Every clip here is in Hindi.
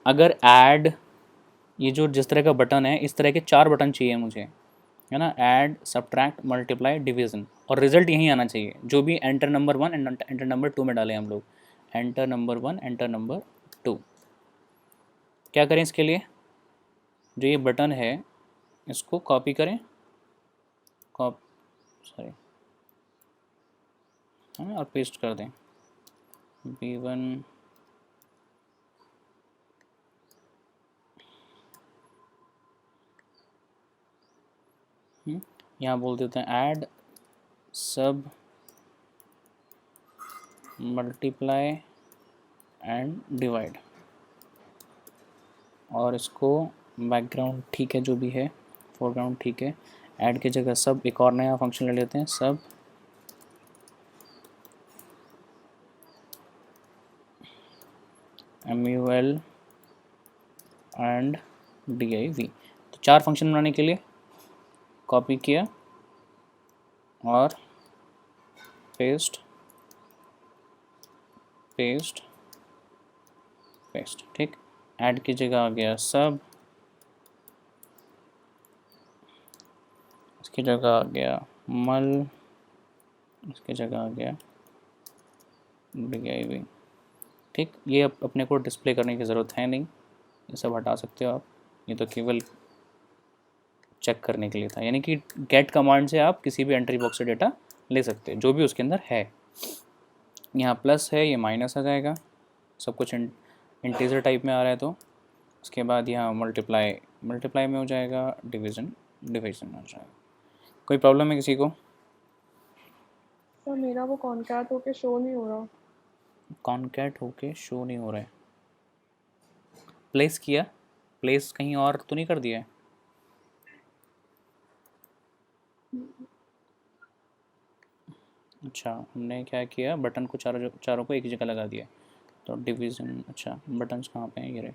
अगर ऐड, ये जो जिस तरह का बटन है इस तरह के 4 बटन चाहिए मुझे, है ना, ऐड, सब्ट्रैक्ट, मल्टीप्लाई, डिवीजन, और रिजल्ट यहीं आना चाहिए जो भी enter number 1 and enter number 2 में डालें हम लोग। Enter number 1, enter number 2। क्या करें इसके लिए, जो ये बटन है इसको कॉपी करें, कॉप सॉरी, है ना, और पेस्ट कर दें B1, यहाँ बोल देते हैं ऐड, सब, मल्टीप्लाई एंड डिवाइड, और इसको बैकग्राउंड ठीक है जो भी है, फोरग्राउंड ठीक है, ऐड की जगह सब एक और नया फंक्शन ले लेते हैं, सब MUL एंड DIV। तो 4 फंक्शन बनाने के लिए कॉपी किया और पेस्ट पेस्ट पेस्ट, ठीक। ऐड की जगह आ गया सब, इसकी जगह आ गया मल, इसकी जगह आ गया DIV, ठीक। ये अपने को डिस्प्ले करने की ज़रूरत है नहीं, ये सब हटा सकते हो आप, ये तो केवल चेक करने के लिए था, यानी कि गेट कमांड से आप किसी भी एंट्री बॉक्स से डेटा ले सकते हैं जो भी उसके अंदर है। यहाँ प्लस है, ये माइनस आ जाएगा, सब कुछ इंटीजर टाइप में आ रहा है, तो उसके बाद यहाँ मल्टीप्लाई मल्टीप्लाई में हो जाएगा, डिवीज़न डिवीज़न में हो जाएगा। कोई प्रॉब्लम है किसी को? सर मेरा वो कॉन्कैट होके शो नहीं हो रहा। कॉन्कैट होके शो नहीं हो रहा है, प्लेस किया, प्लेस कहीं और तो नहीं कर दिया है? अच्छा, हमने क्या किया, बटन को चारों को एक जगह लगा दिया, तो डिवीज़न, अच्छा बटन्स कहाँ पे हैं, ये रहे।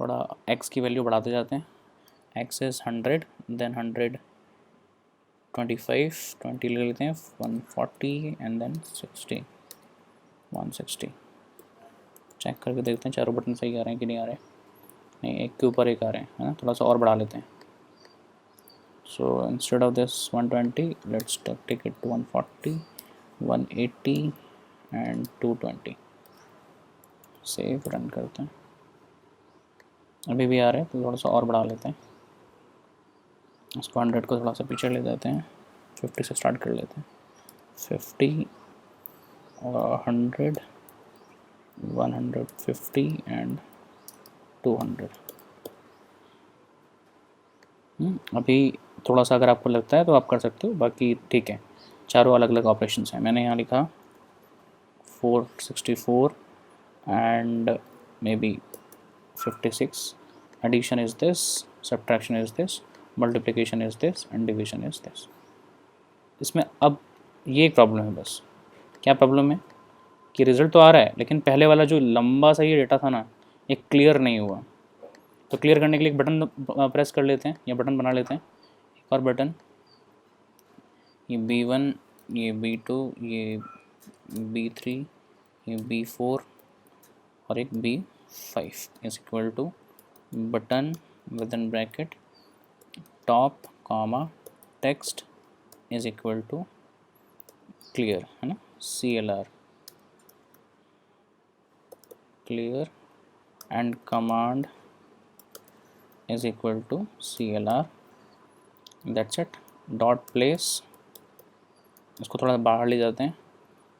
थोड़ा x की वैल्यू बढ़ाते जाते हैं, x इज़ 100, देन 100, 25, 20 ले लेते हैं, 140 एंड देन 60, 160। चेक करके देखते हैं चारों बटन सही आ रहे हैं कि नहीं आ रहे हैं। नहीं, एक के ऊपर एक आ रहे हैं, है ना, थोड़ा सा और बढ़ा लेते हैं। So instead of this 120, let's take it to 140, 180 and 220। Save, run करते हैं, अभी भी आ रहे हैं, तो थोड़ा सा और बढ़ा लेते हैं, इसको 100 को थोड़ा सा पीछे ले जाते हैं, 50 से स्टार्ट कर लेते हैं, 50, 100, 150 एंड 200। अभी थोड़ा सा अगर आपको लगता है तो आप कर सकते हो, बाकी ठीक है। चारों अलग अलग ऑपरेशंस हैं, मैंने यहाँ लिखा 464 and maybe 56, addition is this, subtraction is this, multiplication is this and division is this. इसमें अब ये एक प्रॉब्लम है बस। क्या प्रॉब्लम है कि रिज़ल्ट तो आ रहा है लेकिन पहले वाला जो लंबा सा ये डेटा था ना, ये क्लियर नहीं हुआ। तो क्लियर करने के लिए एक बटन प्रेस कर लेते हैं या बटन बना लेते हैं, एक और बटन, ये B1, ये B2, ये B3, ये B4 और एक B5 is equal to button within bracket top comma text is equal to clear, है ना, CLR clear and command is equal to CLR, that's it. Dot place, इसको थोड़ा बाहर ले जाते हैं,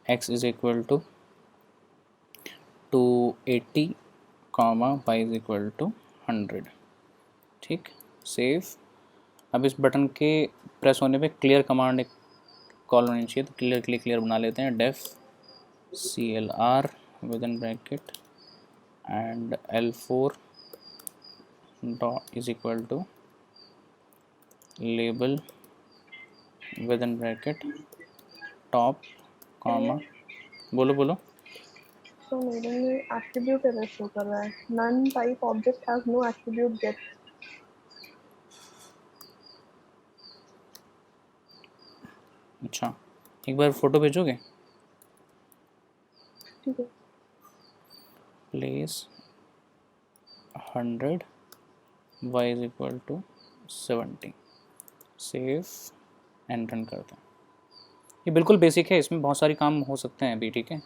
x is equal to 280 comma y is equal to 100, ठीक। सेव। अब इस बटन के प्रेस होने पे क्लियर कमांड एक कॉल होनी चाहिए, तो क्लियर के लिए क्लियर बना लेते हैं, def CLR within bracket and L4 dot is equal to label within bracket top comma, बोलो बोलो। तो मेरे में एट्रीब्यूट एरर शो कर रहा है, none type object has no attribute get. अच्छा, एक बार फ़ोटो भेजोगे? ठीक है। Place 100, y is equal to 70। Save and run करते हैं। ये बिल्कुल बेसिक है, इसमें बहुत सारे काम हो सकते हैं अभी, ठीक है।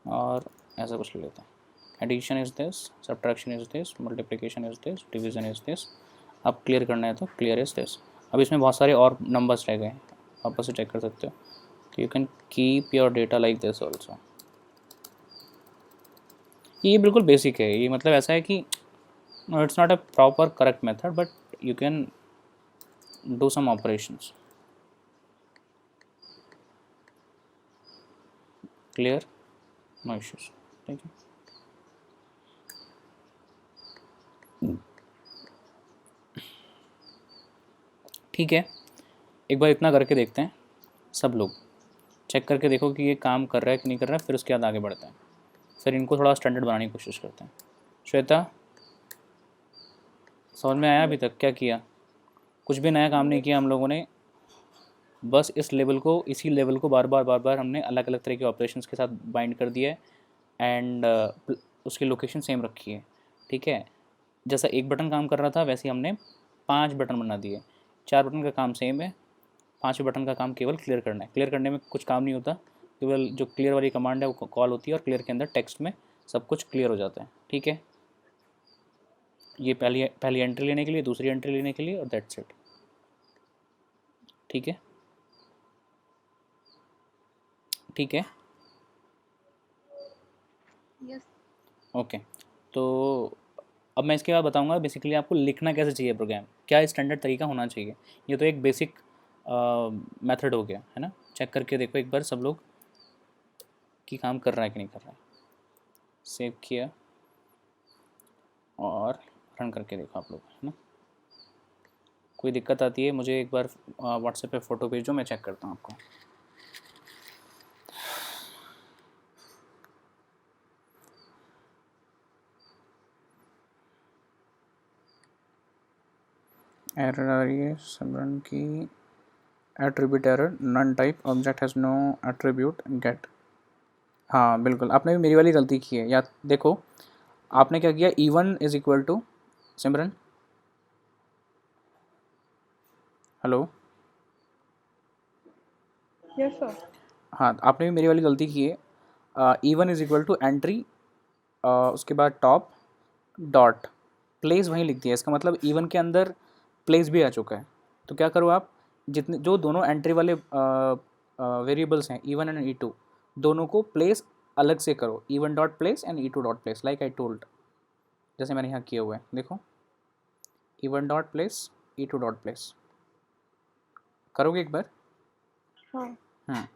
और ऐसा कुछ ले लेते हैं, addition is this, subtraction is this, multiplication is this, division is this. अब क्लियर करना है तो क्लियर इज दिस। अब इसमें बहुत सारे और नंबर्स रह गए, वापस से चेक कर सकते हो। तो you can keep your data like this also. ये बिल्कुल बेसिक है, ये मतलब ऐसा है कि it's not a proper correct method, but you can do some operations. Clear, no issues, ठीक है। ठीक है, एक बार इतना करके देखते हैं, सब लोग चेक करके देखो कि ये काम कर रहा है कि नहीं कर रहा है, फिर उसके बाद आगे बढ़ते हैं। फिर इनको थोड़ा स्टैंडर्ड बनाने की कोशिश करते हैं। श्वेता, समझ में आया अभी तक क्या किया? कुछ भी नया काम नहीं किया हम लोगों ने, बस इसी लेवल को बार बार हमने अलग अलग तरह के ऑपरेशंस के साथ बाइंड कर दिया है, एंड उसकी लोकेशन सेम रखी है, ठीक है। जैसा एक बटन काम कर रहा था वैसे ही हमने 5 बटन बना दिए। 4 बटन का काम सेम है, 5वें बटन का काम केवल क्लियर करना है। क्लियर करने में कुछ काम नहीं होता, केवल जो क्लियर वाली कमांड है वो कॉल होती है और क्लियर के अंदर टेक्स्ट में सब कुछ क्लियर हो जाता है, ठीक है। ये पहली एंट्री लेने के लिए, दूसरी एंट्री लेने के लिए, और दैट्स इट, ठीक है। ठीक है, यस। ओके। तो अब मैं इसके बाद बताऊंगा बेसिकली आपको लिखना कैसे चाहिए प्रोग्राम, क्या स्टैंडर्ड तरीका होना चाहिए। ये तो एक बेसिक मेथड हो गया है ना। चेक करके देखो एक बार सब लोग कि काम कर रहा है कि नहीं कर रहा है। सेव किया और रन करके देखो आप लोग, है ना। कोई दिक्कत आती है मुझे एक बार व्हाट्सएप पे फ़ोटो भेजो, मैं चेक करता हूँ आपको। एरर आ रही है सिमरन की, attribute error, none type object has no attribute get. हाँ बिल्कुल, आपने भी मेरी वाली गलती की है, या देखो आपने क्या किया, E1 is equal to, Simran hello, yes sir. हाँ आपने भी मेरी वाली गलती की है। E1 is equal to entry, उसके बाद टॉप डॉट प्लेस वहीं लिख दिया, इसका मतलब E1 के अंदर प्लेस भी आ चुका है। तो क्या करो आप, जितने जो दोनों एंट्री वाले वेरिएबल्स हैं E1 एंड E2, दोनों को प्लेस अलग से करो, E1 dot place and E2 dot place, like I told, जैसे मैंने यहाँ किया हुआ है देखो, E1 dot place, E2 dot place. करोगे एक बार? हाँ।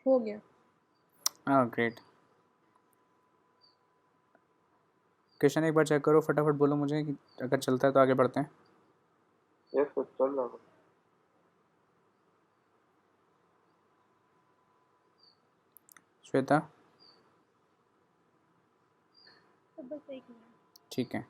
हो गया। हाँ ग्रेट। क्वेश्चन एक बार चेक करो, फटाफट बोलो मुझे कि अगर चलता है तो आगे बढ़ते हैं। यस सर, चल रहा है। श्वेता, बस एक मिनट। ठीक है।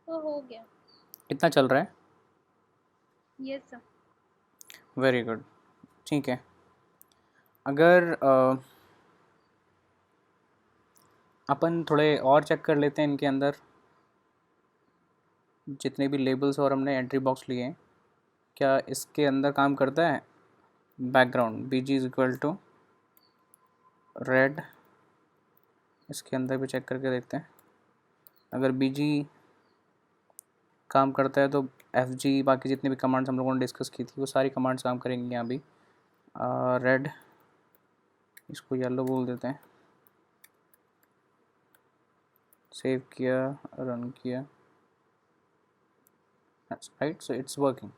तो हो गया। इतना चल रहा है, यस सर। Very good. ठीक है, अगर अपन थोड़े और चेक कर लेते हैं इनके अंदर जितने भी लेबल्स और हमने एंट्री बॉक्स लिए हैं, क्या इसके अंदर काम करता है background B G is equal to red. इसके अंदर भी चेक करके देखते हैं, अगर बी जी काम करता है तो एफ जी, बाकी जितनी भी कमांड्स हम लोगों ने डिस्कस की थी वो सारी कमांड्स काम करेंगी यहाँ भी। रेड, इसको येलो बोल देते हैं, सेव किया, रन किया, right, so it's working.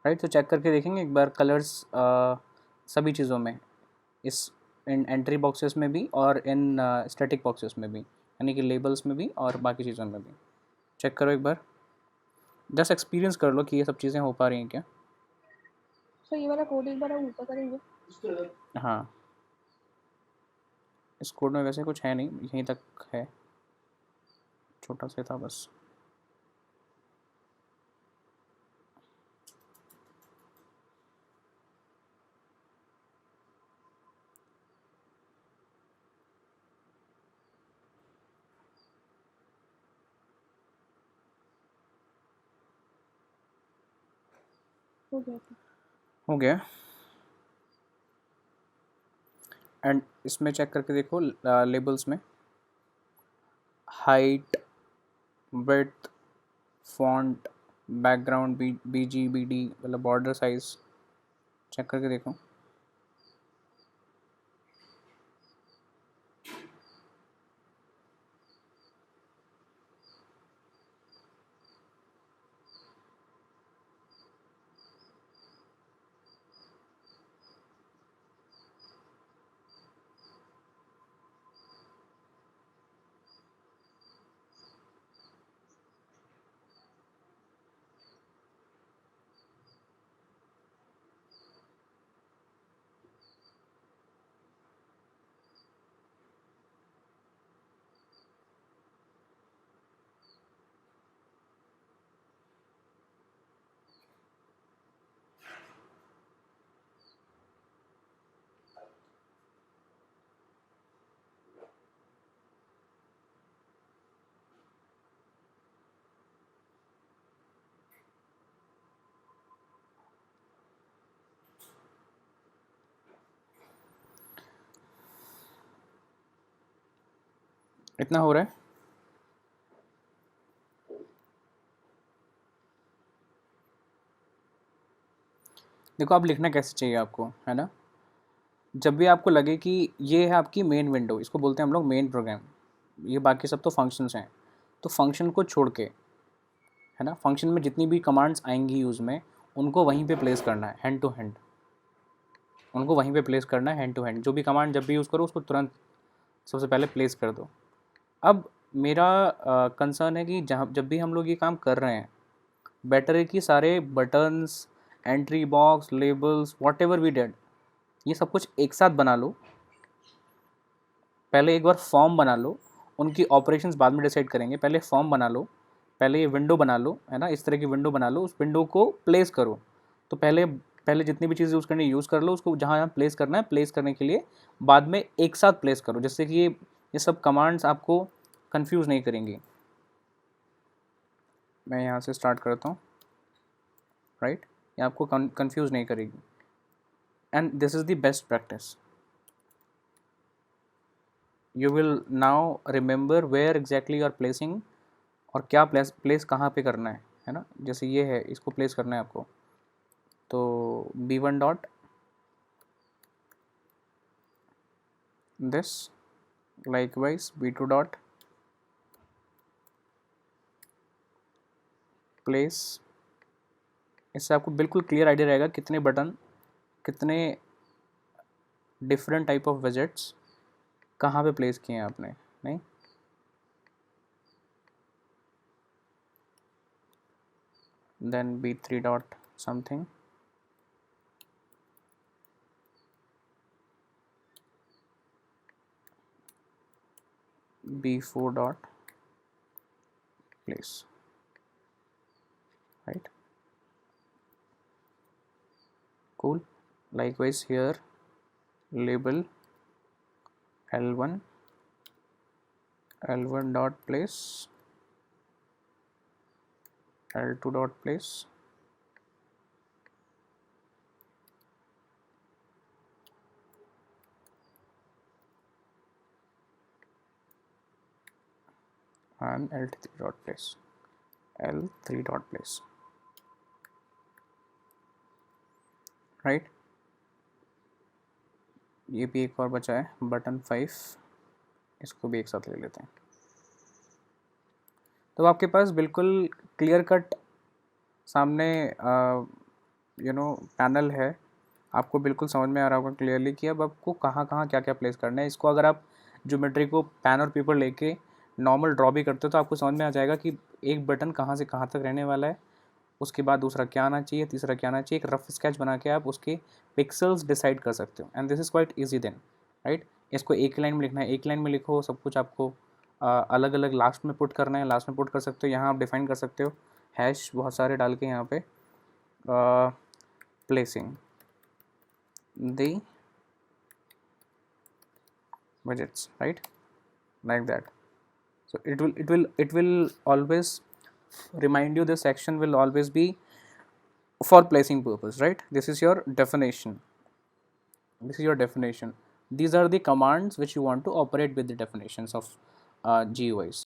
Right, तो चेक करके देखेंगे एक बार कलर्स सभी चीज़ों में, इस इन एंट्री बॉक्सेस में भी और इन स्टैटिक बॉक्सेस में भी, यानी कि लेबल्स में भी और बाकी चीज़ों में भी। चेक करो एक बार, जस्ट एक्सपीरियंस कर लो कि ये सब चीज़ें हो पा रही हैं क्या। सो ये वाला कोड एक बार हम ऊपर करेंगे। हाँ, इस कोड में वैसे कुछ है नहीं, यहीं तक है, छोटा सा था बस। हो गया था। हो गया। एंड इसमें चेक करके देखो लेबल्स में height, width, font, background, B G B D मतलब बॉर्डर साइज, चेक करके देखो। इतना हो रहा है। देखो अब लिखना कैसे चाहिए आपको, है ना, जब भी आपको लगे कि ये है आपकी मेन विंडो, इसको बोलते हैं हम लोग मेन प्रोग्राम, ये बाकी सब तो फंक्शंस हैं, तो फंक्शन को छोड़ के, है ना, फंक्शन में जितनी भी कमांड्स आएंगी यूज़ में उनको वहीं पे प्लेस करना है हैंड टू हैंड, उनको वहीं पे प्लेस करना है हैंड टू हैंड, जो भी कमांड जब भी यूज़ करो उसको तुरंत सबसे पहले प्लेस कर दो। अब मेरा कंसर्न है कि जहाँ जब भी हम लोग ये काम कर रहे हैं, बेटर है कि सारे buttons, entry box, labels, whatever we did, ये सब कुछ एक साथ बना लो। पहले एक बार फॉर्म बना लो, उनकी ऑपरेशंस बाद में डिसाइड करेंगे, पहले फॉर्म बना लो, पहले ये विंडो बना लो, है ना, इस तरह की विंडो बना लो, उस विंडो को प्लेस करो। तो पहले पहले जितनी भी चीज़ें यूज़ करनी यूज़ कर लो, उसको जहाँ जहाँ प्लेस करना है प्लेस करने के लिए बाद में एक साथ प्लेस करो, जिससे कि ये सब कमांड्स आपको कंफ्यूज नहीं करेंगी। मैं यहाँ से स्टार्ट करता हूँ, राइट, ये आपको कंफ्यूज नहीं करेगी, and this is the best practice. You will now remember where exactly you are placing, और क्या प्लेस कहाँ पे करना है ना, जैसे ये है, इसको प्लेस करना है आपको, तो b1 dot this, likewise b2 dot place. इससे आपको बिल्कुल क्लियर आइडिया रहेगा कितने बटन, कितने डिफरेंट टाइप ऑफ विजेट्स कहाँ पे प्लेस किए हैं आपने, नहीं। Then b3 dot something, b4 dot place, right? Cool. Likewise here, label L1 dot place, L2 dot place, and L3 dot place, L3 dot place, right? ये भी एक और बचा है बटन 5, इसको भी एक साथ ले लेते हैं। तो आपके पास बिल्कुल क्लियर कट सामने पैनल है, आपको बिल्कुल समझ में आ रहा होगा क्लियरली कि अब आपको कहाँ कहाँ क्या क्या प्लेस करना है। इसको अगर आप ज्योमेट्री को पेन और पेपर लेके नॉर्मल ड्रॉ भी करते हो तो आपको समझ में आ जाएगा कि एक बटन कहाँ से कहाँ तक रहने वाला है, उसके बाद दूसरा क्या आना चाहिए, तीसरा क्या आना चाहिए। एक रफ स्केच बना के आप उसके पिक्सल्स डिसाइड कर सकते हो, and this is quite easy then, right. इसको एक लाइन में लिखना है, एक लाइन में लिखो, सब कुछ आपको अलग अलग लास्ट में पुट करना है, लास्ट में पुट कर सकते हो। यहाँ आप डिफाइन कर सकते हो हैश बहुत सारे डाल के यहाँ पे placing the widgets, right, like that. So it will always remind you, this section will always be for placing purpose, right? This is your definition, these are the commands which you want to operate with the definitions of GUIs.